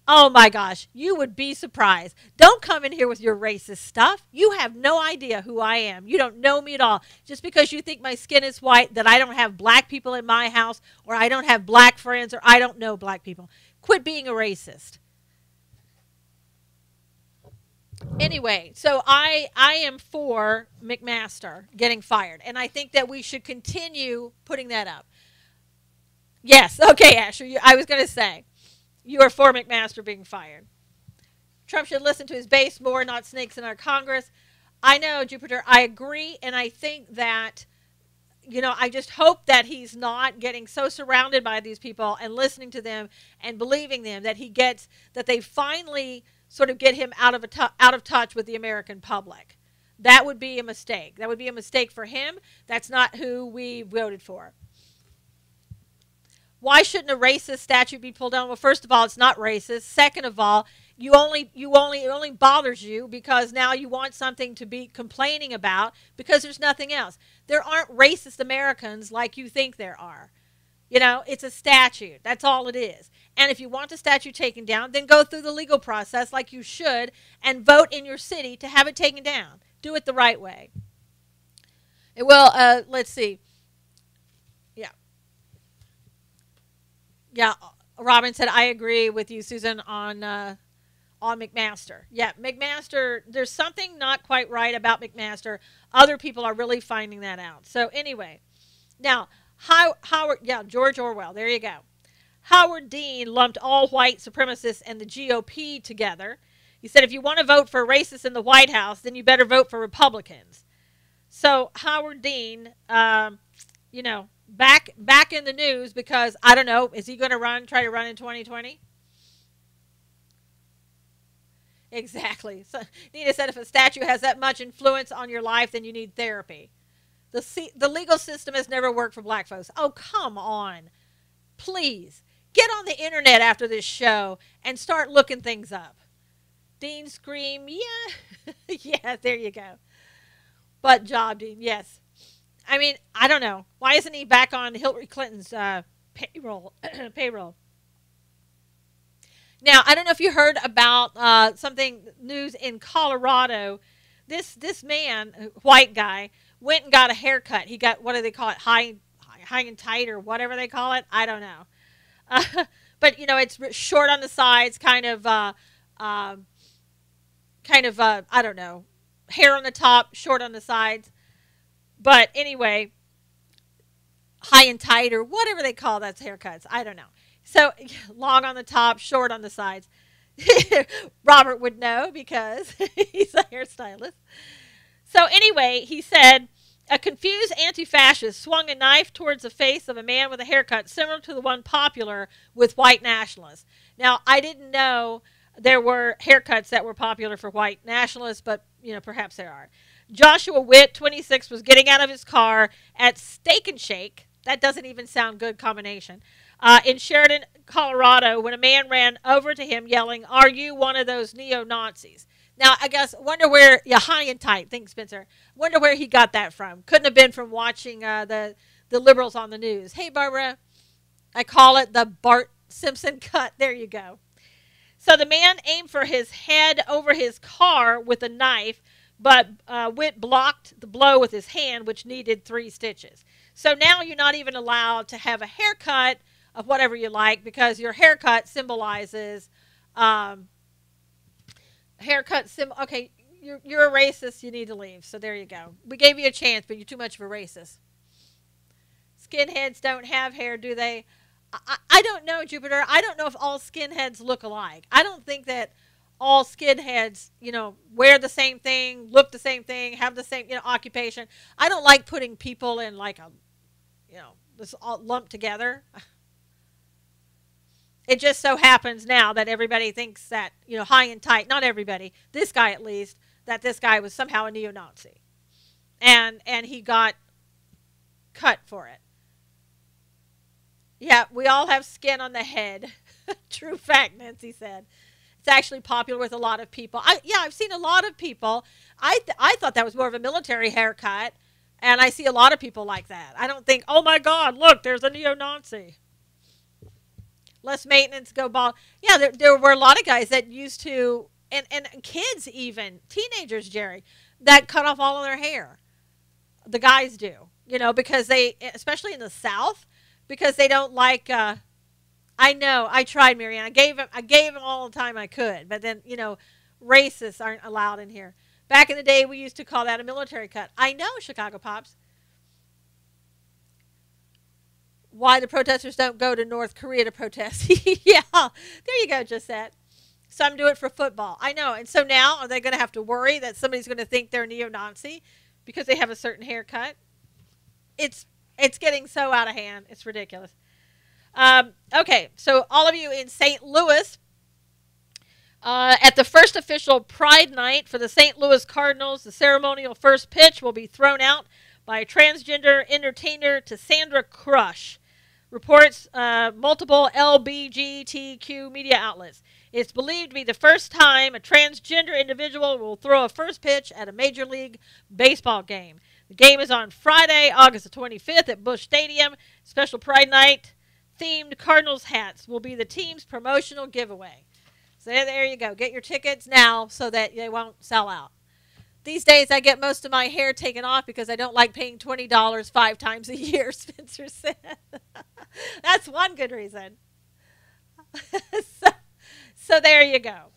Oh my gosh, you would be surprised. Don't come in here with your racist stuff. You have no idea who I am. You don't know me at all. Just because you think my skin is white, that I don't have black people in my house, or I don't have black friends, or I don't know black people. Quit being a racist. Anyway, so I am for McMaster getting fired, and I think that we should continue putting that up. Yes, okay, Asher, I was going to say, you are for McMaster being fired. Trump should listen to his base more, not snakes in our Congress. I know, Jupiter, I agree, and I think that, I just hope that he's not getting so surrounded by these people and listening to them and believing them that they finally sort of get him out of touch with the American public. That would be a mistake. That would be a mistake for him. That's not who we voted for. Why shouldn't a racist statue be pulled down? Well, first of all, it's not racist. Second of all, it only bothers you because now you want something to be complaining about because there's nothing else. There aren't racist Americans like you think there are. You know, it's a statute. That's all it is. And if you want the statue taken down, then go through the legal process like you should and vote in your city to have it taken down. Do it the right way. Well, let's see. Yeah, Robin said, I agree with you, Susan, on McMaster. Yeah, McMaster, there's something not quite right about McMaster. Other people are really finding that out. So anyway, now, Howard, George Orwell, there you go. Howard Dean lumped all white supremacists and the GOP together. He said, if you want to vote for racists in the White House, then you better vote for Republicans. So Howard Dean, back in the news because, I don't know, is he going to try to run in 2020? Exactly. So Nina said if a statue has that much influence on your life, then you need therapy. The legal system has never worked for black folks. Oh, come on. Please. Get on the internet after this show and start looking things up. Dean Scream, yeah. Yeah, there you go. But job, Dean, yes. I mean, I don't know. Why isn't he back on Hillary Clinton's payroll? Now, I don't know if you heard about something news in Colorado. This man, white guy, went and got a haircut. He got, what do they call it, high and tight or whatever they call it? I don't know. But, it's short on the sides, kind of, I don't know, hair on the top, short on the sides. But anyway, high and tight or whatever they call those haircuts. I don't know. So long on the top, short on the sides. Robert would know because he's a hairstylist. So anyway, he said, a confused anti-fascist swung a knife towards the face of a man with a haircut similar to the one popular with white nationalists. Now, I didn't know there were haircuts that were popular for white nationalists, but, perhaps there are. Joshua Witt, 26, was getting out of his car at Steak and Shake. That doesn't even sound good combination. In Sheridan, Colorado, when a man ran over to him yelling, "Are you one of those neo-Nazis?" Now, I guess, wonder where, high and tight, thanks, Spencer. Wonder where he got that from. Couldn't have been from watching the liberals on the news. Hey, Barbara, I call it the Bart Simpson cut. There you go. So the man aimed for his head over his car with a knife, but Witt blocked the blow with his hand, which needed 3 stitches. So now you're not even allowed to have a haircut of whatever you like because your haircut symbolizes okay, you're a racist, you need to leave. So there you go. We gave you a chance, but you're too much of a racist. Skinheads don't have hair, do they? I don't know, Jupiter. I don't know if all skinheads look alike. I don't think that all skinheads, wear the same thing, look the same thing, have the same, occupation. I don't like putting people in like a, this all lumped together. It just so happens now that everybody thinks that, high and tight, not everybody, this guy at least, that this guy was somehow a neo-Nazi. And he got cut for it. Yeah, we all have skin on the head. True fact, Nancy said. It's actually popular with a lot of people. I've seen a lot of people. I thought that was more of a military haircut, and I see a lot of people like that. I don't think, oh my God, look, there's a neo-Nazi. Less maintenance, go bald. Yeah, there were a lot of guys that used to, and kids even, teenagers, Jerry, that cut off all of their hair. The guys do, because they, especially in the South, because they don't like, I know, I tried, Marianne. I gave him all the time I could, but then, racists aren't allowed in here. Back in the day, we used to call that a military cut. I know, Chicago Pops. Why the protesters don't go to North Korea to protest. Yeah, there you go, just that. Some do it for football. I know. And so now, are they going to have to worry that somebody's going to think they're neo-Nazi because they have a certain haircut? It's getting so out of hand. It's ridiculous. Okay, so all of you in St. Louis, At the first official Pride Night for the St. Louis Cardinals, the ceremonial first pitch will be thrown out by a transgender entertainer, Cassandra Crush, reports multiple LBGTQ media outlets. It's believed to be the first time a transgender individual will throw a first pitch at a Major League Baseball game. The game is on Friday, August the 25th at Busch Stadium. Special Pride Night themed Cardinals hats will be the team's promotional giveaway. So there you go. Get your tickets now so that they won't sell out. These days I get most of my hair taken off because I don't like paying $20 5 times a year, Spencer said. That's one good reason. So there you go.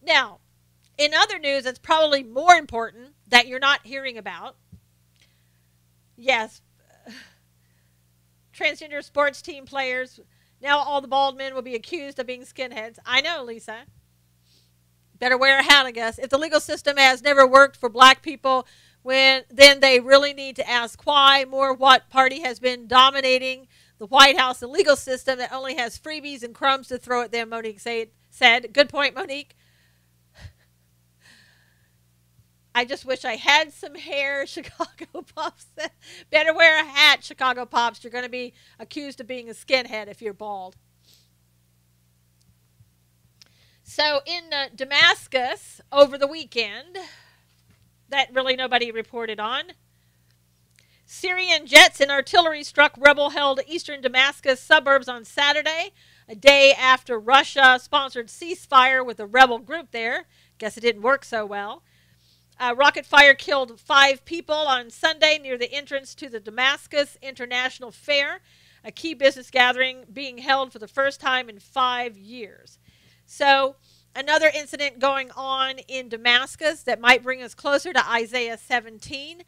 Now, in other news that's probably more important that you're not hearing about, yes, transgender sports team players, now all the bald men will be accused of being skinheads. I know, Lisa. Better wear a hat, I guess. If the legal system has never worked for black people, then they really need to ask why. More what party has been dominating the White House, the legal system that only has freebies and crumbs to throw at them, Monique said. Good point, Monique. I just wish I had some hair, Chicago Pops said. Better wear a hat, Chicago Pops. You're going to be accused of being a skinhead if you're bald. So in Damascus over the weekend, that really nobody reported on, Syrian jets and artillery struck rebel-held eastern Damascus suburbs on Saturday, a day after Russia-sponsored ceasefire with a rebel group there. Guess it didn't work so well. Rocket fire killed 5 people on Sunday near the entrance to the Damascus International Fair, a key business gathering being held for the first time in 5 years. So another incident going on in Damascus that might bring us closer to Isaiah 17.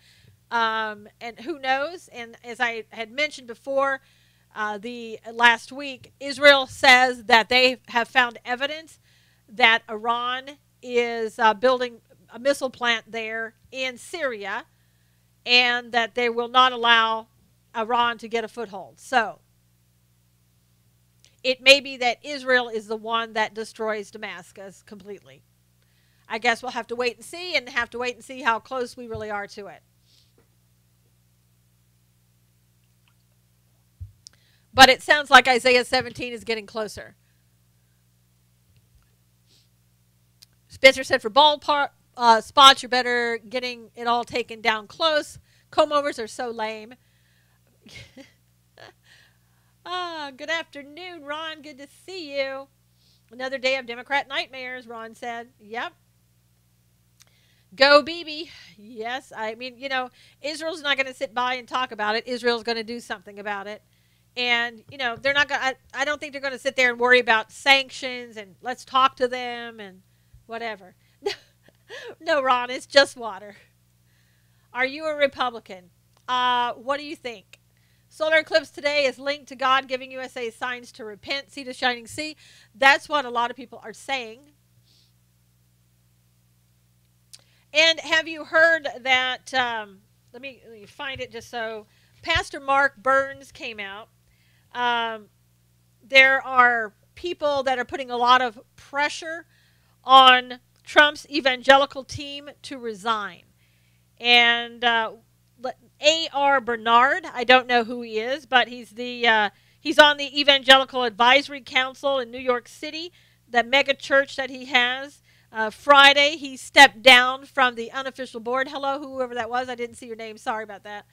And who knows? And as I had mentioned before, the last week, Israel says that they have found evidence that Iran is building a missile plant there in Syria, and that they will not allow Iran to get a foothold. So it may be that Israel is the one that destroys Damascus completely. I guess we'll have to wait and see, how close we really are to it. But it sounds like Isaiah 17 is getting closer. Spencer said for bald spots, you're better getting it all taken down close. Comb-overs are so lame. Good afternoon, Ron. Good to see you. Another day of Democrat nightmares, Ron said. Yep. Go, Bibi. Yes, I mean, Israel's not going to sit by and talk about it. Israel's going to do something about it. And, they're not going to, I don't think they're going to sit there and worry about sanctions and let's talk to them and whatever. No, Ron, it's just water. Are you a Republican? What do you think? Solar eclipse today is linked to God giving USA signs to repent, see the shining sea. That's what a lot of people are saying. And have you heard that, let me find it just so, Pastor Mark Burns came out. There are people that are putting a lot of pressure on Trump's evangelical team to resign. And A.R. Bernard, I don't know who he is, but he's on the Evangelical Advisory Council in New York City, the mega church that he has. Friday, he stepped down from the unofficial board. Hello, whoever that was. I didn't see your name. Sorry about that.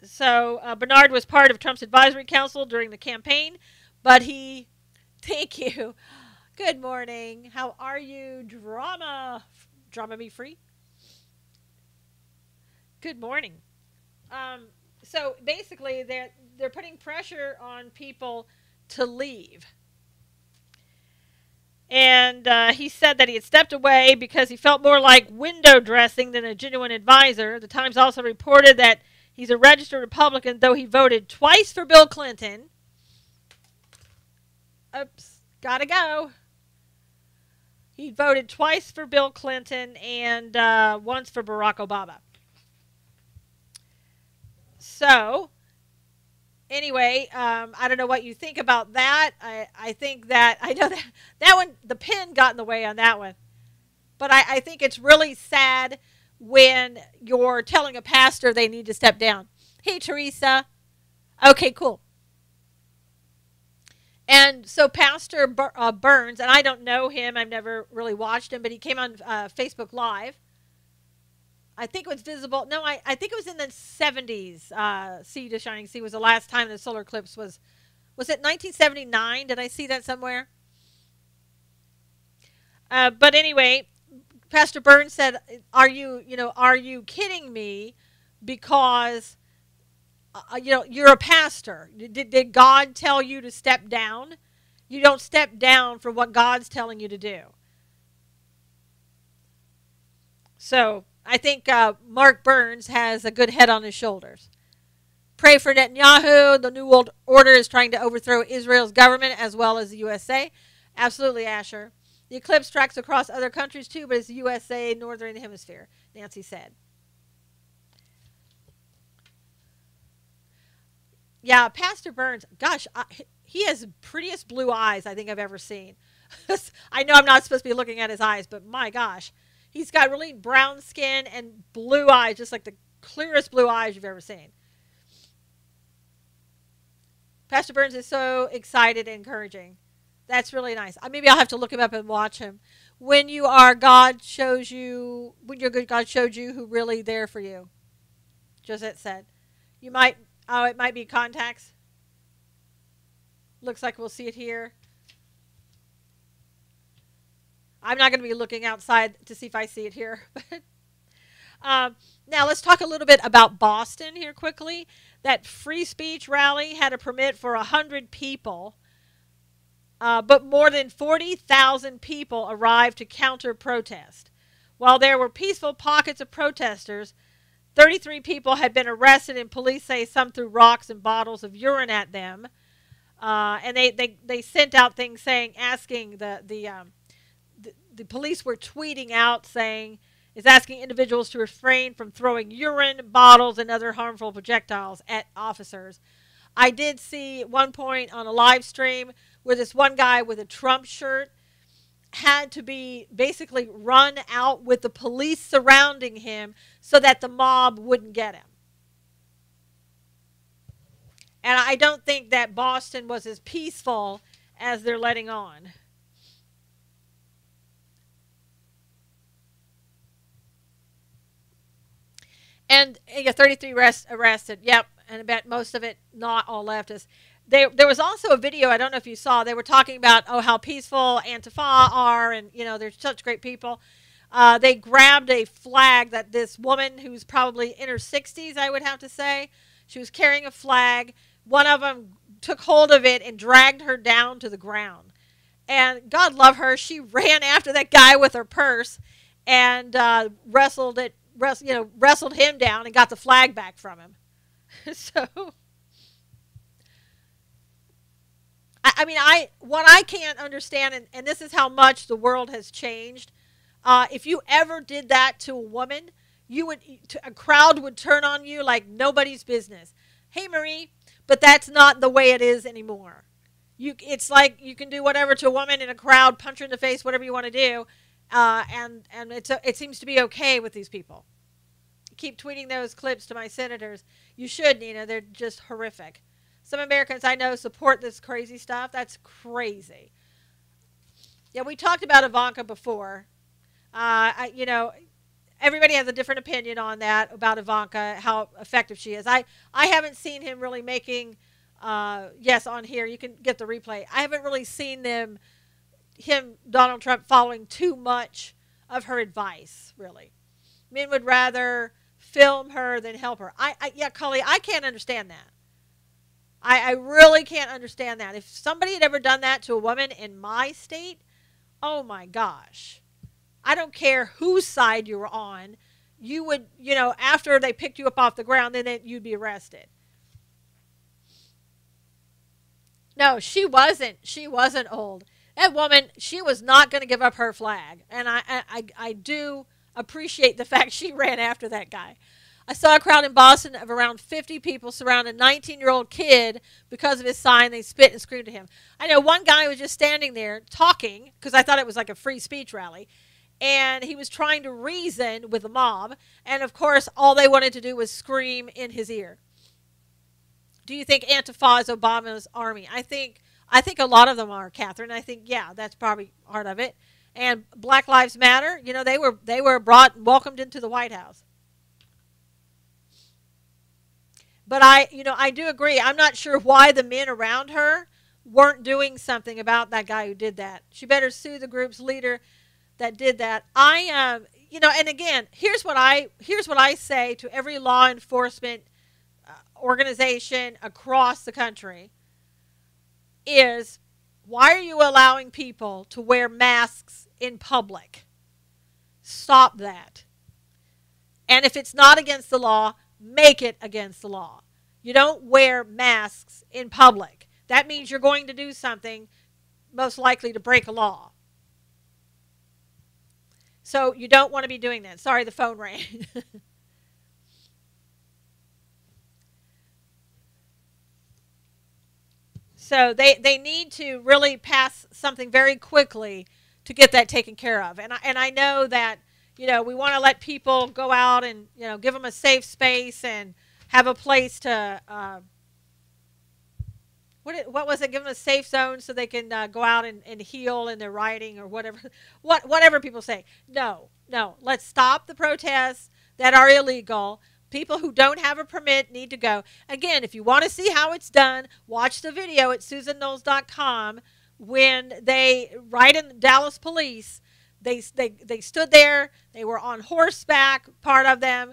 So Bernard was part of Trump's advisory council during the campaign, but thank you. Good morning. How are you? Drama me free. Good morning. So basically, they're putting pressure on people to leave. And he said that he had stepped away because he felt more like window dressing than a genuine advisor. The Times also reported that he's a registered Republican, though he voted twice for Bill Clinton. Oops, gotta go. He voted twice for Bill Clinton and once for Barack Obama. So, anyway, I don't know what you think about that. I think that, I know that one, the pen got in the way on that one. But I think it's really sad when you're telling a pastor they need to step down. Hey, Teresa. Okay, cool. And so Pastor Burns, and I don't know him. I've never really watched him, but he came on Facebook Live. I think it was visible. No, I think it was in the 70s. Sea to Shining Sea was the last time the solar eclipse was. Was it 1979? Did I see that somewhere? But anyway, Pastor Burns said, are you kidding me? Because, you're a pastor. Did God tell you to step down? You don't step down for what God's telling you to do. So I think Mark Burns has a good head on his shoulders. Pray for Netanyahu. The New World Order is trying to overthrow Israel's government as well as the USA. Absolutely, Asher. The eclipse tracks across other countries too, but it's the USA, Northern Hemisphere, Nancy said. Yeah, Pastor Burns, gosh, he has the prettiest blue eyes I think I've ever seen. I know I'm not supposed to be looking at his eyes, but my gosh. He's got really brown skin and blue eyes, just like the clearest blue eyes you've ever seen. Pastor Burns is so excited and encouraging. That's really nice. Maybe I'll have to look him up and watch him. When you are, God shows you, when you're good, God showed you who really there for you. Josette said. You might, it might be contacts. Looks like we'll see it here. I'm not going to be looking outside to see if I see it here. Now let's talk a little bit about Boston here quickly. That free speech rally had a permit for 100 people. But more than 40,000 people arrived to counter protest. While there were peaceful pockets of protesters, 33 people had been arrested, and police say some threw rocks and bottles of urine at them. And they sent out things asking the police were tweeting out saying, is asking individuals to refrain from throwing urine, bottles, and other harmful projectiles at officers. I did see at one point on a live stream where this one guy with a Trump shirt had to be basically run out with the police surrounding him so that the mob wouldn't get him. And I don't think that Boston was as peaceful as they're letting on. And 33 arrested. Yep, and I bet most of it not all leftists. There was also a video, I don't know if you saw, they were talking about, how peaceful Antifa are, and, they're such great people. They grabbed a flag that this woman, who's probably in her 60s, I would have to say, she was carrying a flag. One of them took hold of it and dragged her down to the ground. And God love her, she ran after that guy with her purse and wrestled him down and got the flag back from him. So, what I can't understand, and this is how much the world has changed. If you ever did that to a woman, a crowd would turn on you like nobody's business. Hey, Marie, but that's not the way it is anymore. It's like you can do whatever to a woman in a crowd, punch her in the face, whatever you want to do, and it seems to be okay with these people. Keep tweeting those clips to my senators. You should, Nina. They're just horrific. Some Americans I know support this crazy stuff. That's crazy. Yeah, we talked about Ivanka before. Everybody has a different opinion on that, about Ivanka, how effective she is. I haven't seen him really making, yes, on here, you can get the replay. I haven't really seen Donald Trump, following too much of her advice, really. Men would rather film her than help her. Yeah, Cully, I can't understand that. I really can't understand that. If somebody had ever done that to a woman in my state, oh my gosh. I don't care whose side you were on. You would, after they picked you up off the ground, then you'd be arrested. No, she wasn't. She wasn't old. That woman, she was not going to give up her flag. And I do appreciate the fact she ran after that guy. I saw a crowd in Boston of around 50 people surround a 19-year-old kid because of his sign. They spit and screamed at him. I know one guy was just standing there talking, because I thought it was like a free speech rally, and he was trying to reason with the mob, and of course all they wanted to do was scream in his ear. Do you think Antifa is Obama's army? I think a lot of them are, Catherine. I think, yeah, that's probably part of it. And Black Lives Matter, you know, they were brought and welcomed into the White House. But I do agree. I'm not sure why the men around her weren't doing something about that guy who did that. She better sue the group's leader that did that. And again, here's what I say to every law enforcement organization across the country is, why are you allowing people to wear masks in public? Stop that. And if it's not against the law, make it against the law. You don't wear masks in public. That means you're going to do something most likely to break a law. So you don't want to be doing that. Sorry, the phone rang. So they need to really pass something very quickly to get that taken care of. And I know that, you know, we want to let people go out and, you know, give them a safe space and have a place to, what was it? Give them a safe zone so they can go out and heal in their rioting or whatever, whatever people say. No. Let's stop the protests that are illegal. People who don't have a permit need to go. Again, if you want to see how it's done, watch the video at SusanKnowles.com when they, right in Dallas police, they stood there. They were on horseback, part of them.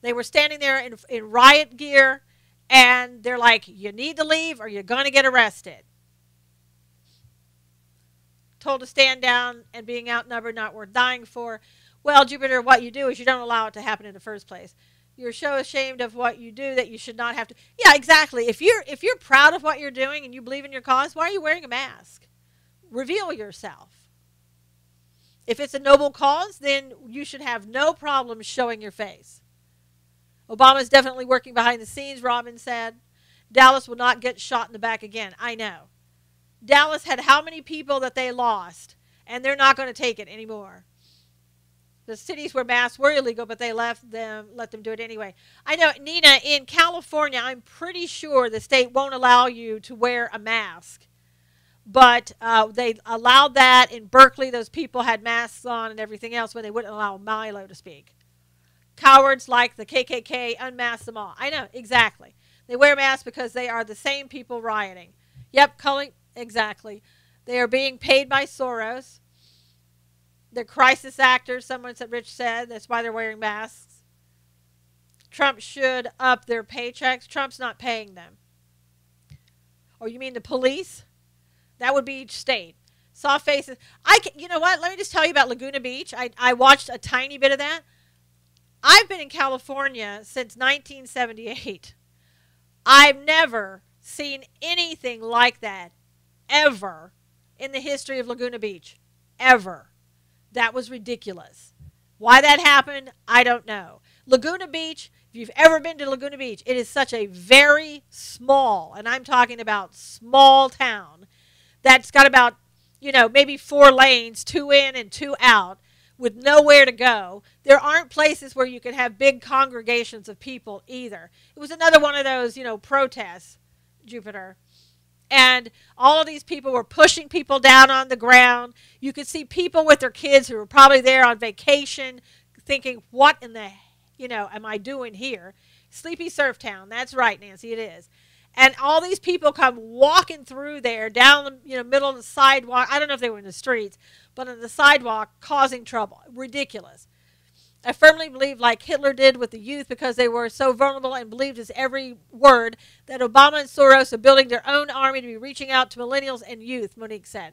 They were standing there in riot gear, and they're like, you need to leave or you're going to get arrested. Told to stand down and being outnumbered, not worth dying for. Well, Jupiter, what you do is you don't allow it to happen in the first place. You're so ashamed of what you do that you should not have to. Yeah, exactly. If you're proud of what you're doing and you believe in your cause, why are you wearing a mask? Reveal yourself. If it's a noble cause, then you should have no problem showing your face. Obama's definitely working behind the scenes, Robin said. Dallas will not get shot in the back again. I know. Dallas had how many people that they lost, and they're not going to take it anymore. The cities where masks were illegal, but they let them do it anyway. I know, Nina, in California, I'm pretty sure the state won't allow you to wear a mask. But they allowed that in Berkeley. Those people had masks on and everything else when they wouldn't allow Milo to speak. Cowards like the KKK unmask them all. I know, exactly. They wear masks because they are the same people rioting. Yep, Cully, exactly. They are being paid by Soros. They're crisis actors, Rich said. That's why they're wearing masks. Trump should up their paychecks. Trump's not paying them. Or you mean the police? That would be each state. Saw faces. You know what? Let me just tell you about Laguna Beach. I watched a tiny bit of that. I've been in California since 1978. I've never seen anything like that ever in the history of Laguna Beach. Ever. That was ridiculous. Why that happened, I don't know. Laguna Beach, if you've ever been to Laguna Beach, it is such a very small, and I'm talking about small town, that's got about, maybe 4 lanes, 2 in and 2 out, with nowhere to go. There aren't places where you can have big congregations of people either. It was another one of those, protests, Jupiter. And all of these people were pushing people down on the ground. You could see people with their kids who were probably there on vacation thinking, what in the, am I doing here? Sleepy Surf Town. That's right, Nancy, it is. And all these people come walking through there down the middle of the sidewalk. I don't know if they were in the streets, but on the sidewalk causing trouble. Ridiculous. I firmly believe, like Hitler did with the youth, because they were so vulnerable and believed his every word, that Obama and Soros are building their own army to be reaching out to millennials and youth, Monique said.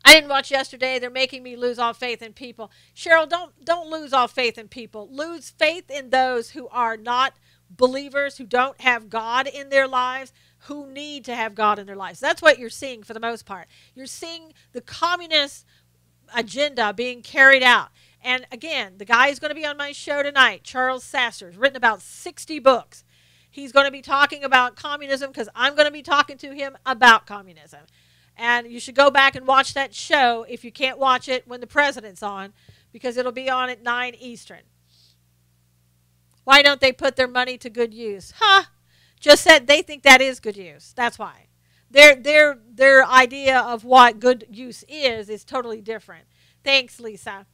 I didn't watch yesterday. They're making me lose all faith in people. Cheryl, don't lose all faith in people. Lose faith in those who are not believers, who don't have God in their lives, who need to have God in their lives. That's what you're seeing for the most part. You're seeing the communist agenda being carried out. And again, the guy is going to be on my show tonight, Charles Sasser. He's written about 60 books. He's going to be talking about communism because I'm going to be talking to him about communism. And you should go back and watch that show if you can't watch it when the president's on, because it'll be on at 9 Eastern. Why don't they put their money to good use? Just said they think that is good use. That's why. Their idea of what good use is totally different. Thanks, Lisa.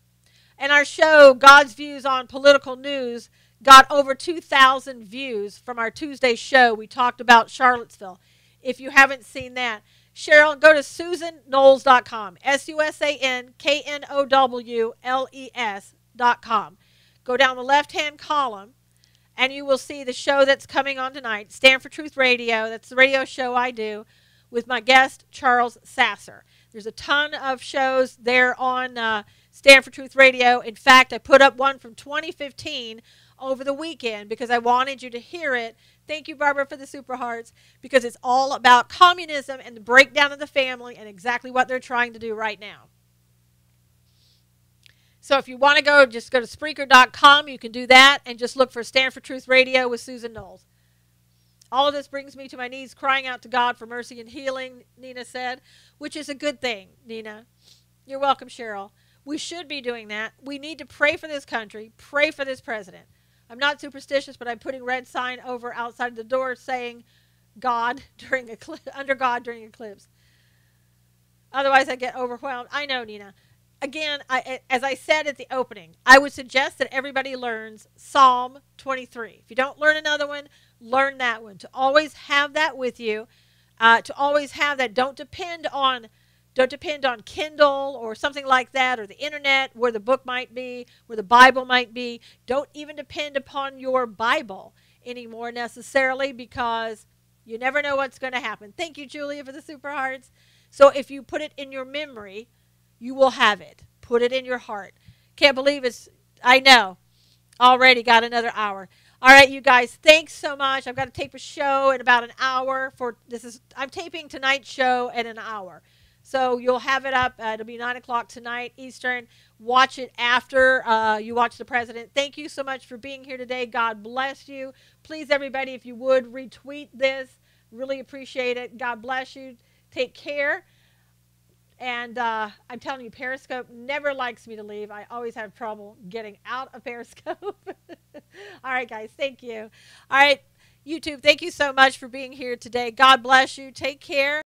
And our show, God's Views on Political News, got over 2,000 views from our Tuesday show. We talked about Charlottesville. If you haven't seen that, Cheryl, go to SusanKnowles.com, SusanKnowles.com. Go down the left-hand column, and you will see the show that's coming on tonight, Stand for Truth Radio. That's the radio show I do with my guest, Charles Sasser. There's a ton of shows there on Stand for Truth Radio. In fact, I put up one from 2015 over the weekend because I wanted you to hear it. Thank you, Barbara, for the super hearts, because it's all about communism and the breakdown of the family and exactly what they're trying to do right now. So if you want to go, just go to Spreaker.com. You can do that and just look for Stand for Truth Radio with Susan Knowles. All of this brings me to my knees, crying out to God for mercy and healing, Nina said, which is a good thing, Nina. You're welcome, Cheryl. We should be doing that. We need to pray for this country, pray for this president. I'm not superstitious, but I'm putting red sign over outside the door saying God during under God during eclipse. Otherwise, I get overwhelmed. I know, Nina. Again, as I said at the opening, I would suggest that everybody learns Psalm 23. If you don't learn another one, learn that one. To always have that with you. To always have that. Don't depend on Kindle or something like that, or the internet where the book might be, where the Bible might be. Don't even depend upon your Bible anymore necessarily, because you never know what's going to happen. Thank you, Julia, for the super hearts. So if you put it in your memory, you will have it. Put it in your heart. Can't believe I know, already got another hour. All right, you guys, thanks so much. I've got to tape a show in about an hour. I'm taping tonight's show in an hour. So you'll have it up. It'll be 9 o'clock tonight Eastern. Watch it after you watch the president. Thank you so much for being here today. God bless you. Please, everybody, if you would, retweet this. Really appreciate it. God bless you. Take care. And I'm telling you, Periscope never likes me to leave. I always have trouble getting out of Periscope. All right, guys. Thank you. All right, YouTube, thank you so much for being here today. God bless you. Take care.